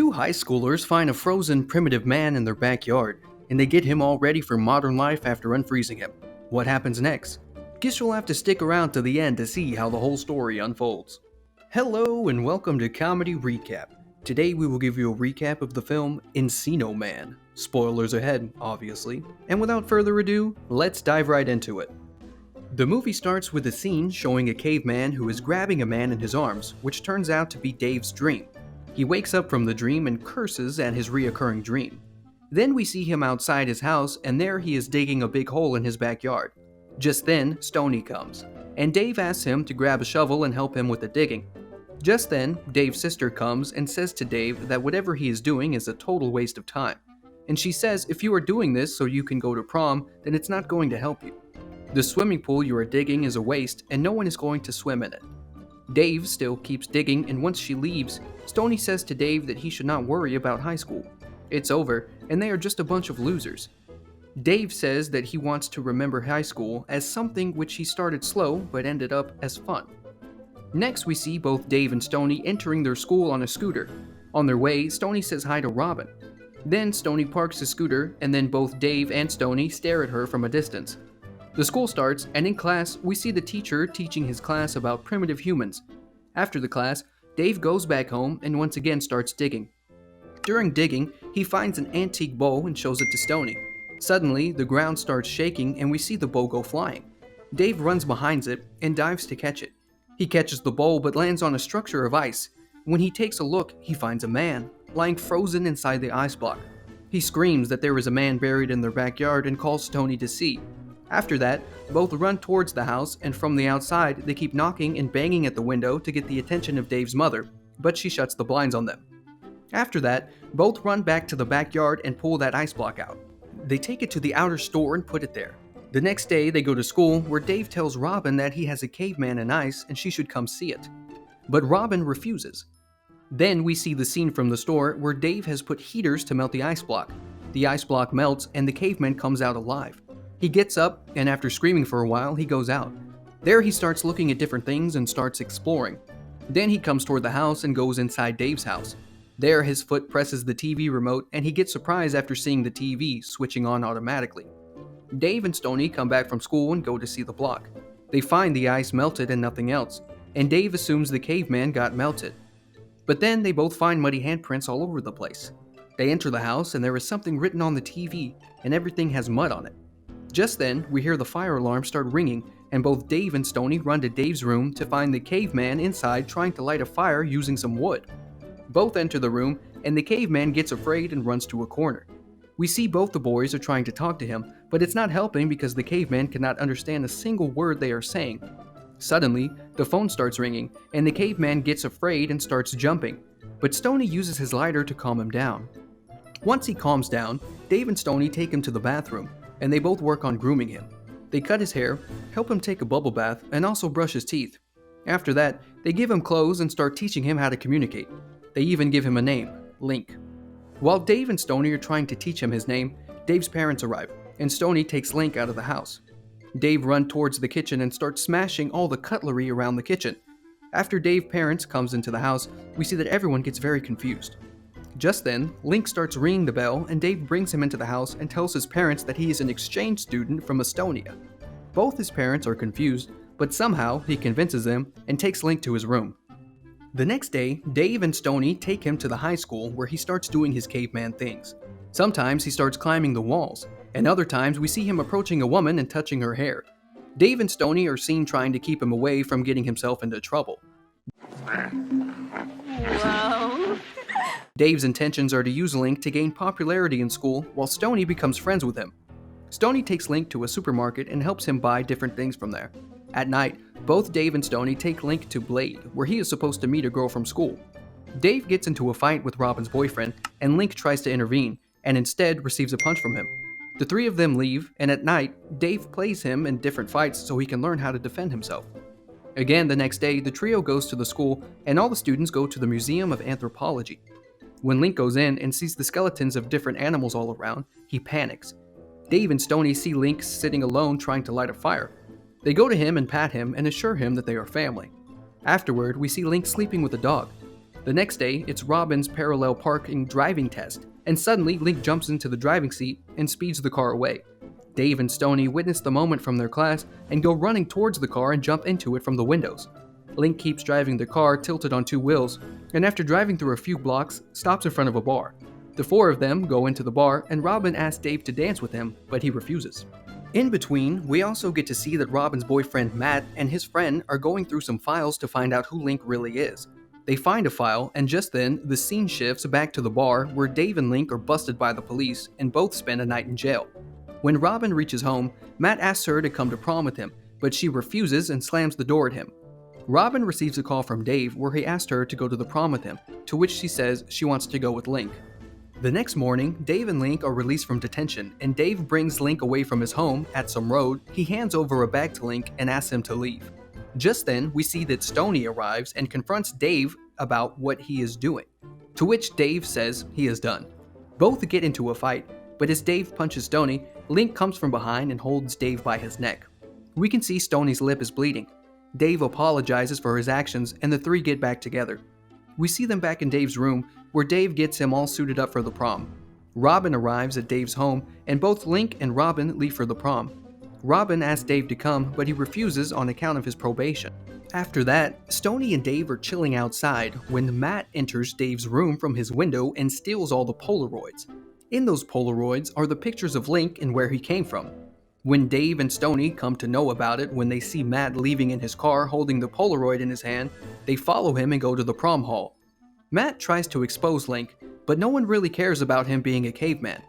Two high schoolers find a frozen primitive man in their backyard, and they get him all ready for modern life after unfreezing him. What happens next? Guess you'll have to stick around to the end to see how the whole story unfolds. Hello and welcome to Comedy Recap. Today we will give you a recap of the film Encino Man. Spoilers ahead, obviously. And without further ado, let's dive right into it. The movie starts with a scene showing a caveman who is grabbing a man in his arms, which turns out to be Dave's dream. He wakes up from the dream and curses at his reoccurring dream. Then we see him outside his house, and there he is digging a big hole in his backyard. Just then, Stoney comes, and Dave asks him to grab a shovel and help him with the digging. Just then, Dave's sister comes and says to Dave that whatever he is doing is a total waste of time. And she says if you are doing this so you can go to prom, then it's not going to help you. The swimming pool you are digging is a waste, and no one is going to swim in it. Dave still keeps digging, and once she leaves, Stoney says to Dave that he should not worry about high school. It's over, and they are just a bunch of losers. Dave says that he wants to remember high school as something which he started slow but ended up as fun. Next we see both Dave and Stoney entering their school on a scooter. On their way, Stoney says hi to Robin. Then Stoney parks his scooter, and then both Dave and Stoney stare at her from a distance. The school starts, and in class, we see the teacher teaching his class about primitive humans. After the class, Dave goes back home and once again starts digging. During digging, he finds an antique bow and shows it to Stoney. Suddenly, the ground starts shaking and we see the bow go flying. Dave runs behind it and dives to catch it. He catches the bow but lands on a structure of ice. When he takes a look, he finds a man, lying frozen inside the ice block. He screams that there is a man buried in their backyard and calls Stoney to see. After that, both run towards the house, and from the outside, they keep knocking and banging at the window to get the attention of Dave's mother, but she shuts the blinds on them. After that, both run back to the backyard and pull that ice block out. They take it to the outer store and put it there. The next day, they go to school, where Dave tells Robin that he has a caveman in ice and she should come see it. But Robin refuses. Then we see the scene from the store where Dave has put heaters to melt the ice block. The ice block melts and the caveman comes out alive. He gets up, and after screaming for a while, he goes out. There he starts looking at different things and starts exploring. Then he comes toward the house and goes inside Dave's house. There his foot presses the TV remote, and he gets surprised after seeing the TV switching on automatically. Dave and Stoney come back from school and go to see the block. They find the ice melted and nothing else, and Dave assumes the caveman got melted. But then they both find muddy handprints all over the place. They enter the house and there is something written on the TV, and everything has mud on it. Just then, we hear the fire alarm start ringing, and both Dave and Stoney run to Dave's room to find the caveman inside trying to light a fire using some wood. Both enter the room, and the caveman gets afraid and runs to a corner. We see both the boys are trying to talk to him, but it's not helping because the caveman cannot understand a single word they are saying. Suddenly, the phone starts ringing, and the caveman gets afraid and starts jumping, but Stoney uses his lighter to calm him down. Once he calms down, Dave and Stoney take him to the bathroom, and they both work on grooming him. They cut his hair, help him take a bubble bath, and also brush his teeth. After that, they give him clothes and start teaching him how to communicate. They even give him a name, Link. While Dave and Stoney are trying to teach him his name, Dave's parents arrive, and Stoney takes Link out of the house. Dave runs towards the kitchen and starts smashing all the cutlery around the kitchen. After Dave's parents comes into the house, we see that everyone gets very confused. Just then, Link starts ringing the bell, and Dave brings him into the house and tells his parents that he is an exchange student from Estonia. Both his parents are confused, but somehow he convinces them and takes Link to his room. The next day, Dave and Stoney take him to the high school where he starts doing his caveman things. Sometimes he starts climbing the walls, and other times we see him approaching a woman and touching her hair. Dave and Stoney are seen trying to keep him away from getting himself into trouble. Whoa. Dave's intentions are to use Link to gain popularity in school, while Stoney becomes friends with him. Stoney takes Link to a supermarket and helps him buy different things from there. At night, both Dave and Stoney take Link to Blade, where he is supposed to meet a girl from school. Dave gets into a fight with Robin's boyfriend, and Link tries to intervene, and instead receives a punch from him. The three of them leave, and at night, Dave plays him in different fights so he can learn how to defend himself. Again, the next day, the trio goes to the school, and all the students go to the Museum of Anthropology. When Link goes in and sees the skeletons of different animals all around, he panics. Dave and Stoney see Link sitting alone trying to light a fire. They go to him and pat him and assure him that they are family. Afterward, we see Link sleeping with a dog. The next day, it's Robin's parallel parking driving test, and suddenly Link jumps into the driving seat and speeds the car away. Dave and Stoney witness the moment from their class and go running towards the car and jump into it from the windows. Link keeps driving the car tilted on two wheels, and after driving through a few blocks, stops in front of a bar. The four of them go into the bar, and Robin asks Dave to dance with him, but he refuses. In between, we also get to see that Robin's boyfriend Matt and his friend are going through some files to find out who Link really is. They find a file, and just then, the scene shifts back to the bar where Dave and Link are busted by the police and both spend a night in jail. When Robin reaches home, Matt asks her to come to prom with him, but she refuses and slams the door at him. Robin receives a call from Dave where he asked her to go to the prom with him, to which she says she wants to go with Link. The next morning, Dave and Link are released from detention, and Dave brings Link away from his home at some road. He hands over a bag to Link and asks him to leave. Just then, we see that Stoney arrives and confronts Dave about what he is doing, to which Dave says he is done. Both get into a fight, but as Dave punches Stoney, Link comes from behind and holds Dave by his neck. We can see Stoney's lip is bleeding. Dave apologizes for his actions, and the three get back together. We see them back in Dave's room, where Dave gets him all suited up for the prom. Robin arrives at Dave's home, and both Link and Robin leave for the prom. Robin asks Dave to come, but he refuses on account of his probation. After that, Stoney and Dave are chilling outside when Matt enters Dave's room from his window and steals all the Polaroids. In those Polaroids are the pictures of Link and where he came from. When Dave and Stoney come to know about it when they see Matt leaving in his car holding the Polaroid in his hand, they follow him and go to the prom hall. Matt tries to expose Link, but no one really cares about him being a caveman.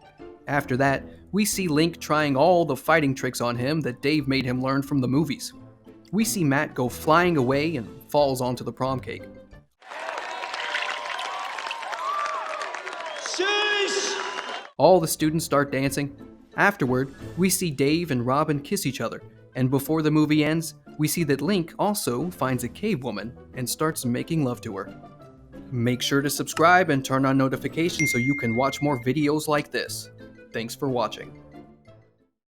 After that, we see Link trying all the fighting tricks on him that Dave made him learn from the movies. We see Matt go flying away and falls onto the prom cake. All the students start dancing. Afterward, we see Dave and Robin kiss each other, and before the movie ends, we see that Link also finds a cave woman and starts making love to her. Make sure to subscribe and turn on notifications so you can watch more videos like this. Thanks for watching.